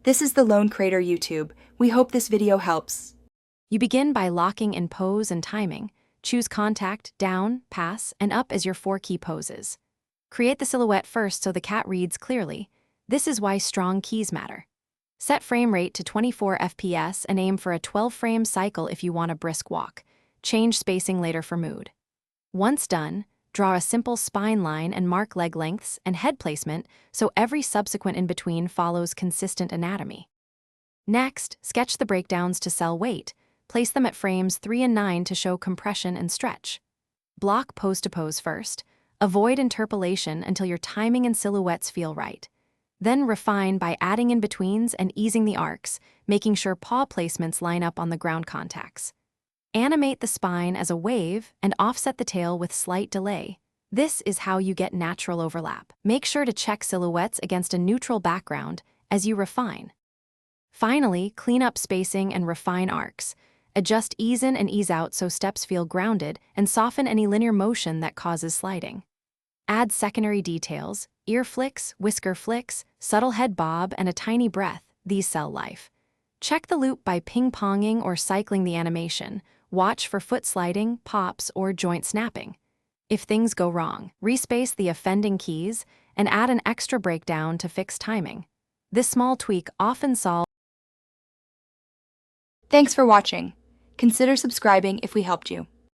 This is the Lone Crater YouTube. We hope this video helps. You begin by locking in pose and timing. Choose contact, down, pass, and up as your 4 key poses. Create the silhouette first so the cat reads clearly. This is why strong keys matter. Set frame rate to 24 FPS and aim for a 12-frame cycle if you want a brisk walk. Change spacing later for mood. Once done, draw a simple spine line and mark leg lengths and head placement so every subsequent in between follows consistent anatomy. Next, sketch the breakdowns to sell weight. Place them at frames 3 and 9 to show compression and stretch. Block pose to pose first. Avoid interpolation until your timing and silhouettes feel right. Then refine by adding in-betweens and easing the arcs, making sure paw placements line up on the ground contacts. Animate the spine as a wave and offset the tail with slight delay. This is how you get natural overlap. Make sure to check silhouettes against a neutral background as you refine. Finally, clean up spacing and refine arcs. Adjust ease in and ease out so steps feel grounded and soften any linear motion that causes sliding. Add secondary details, ear flicks, whisker flicks, subtle head bob, and a tiny breath. These sell life. Check the loop by ping-ponging or cycling the animation. Watch for foot sliding, pops, or joint snapping. If things go wrong, respace the offending keys and add an extra breakdown to fix timing. This small tweak often solves. Thanks for watching. Consider subscribing if we helped you.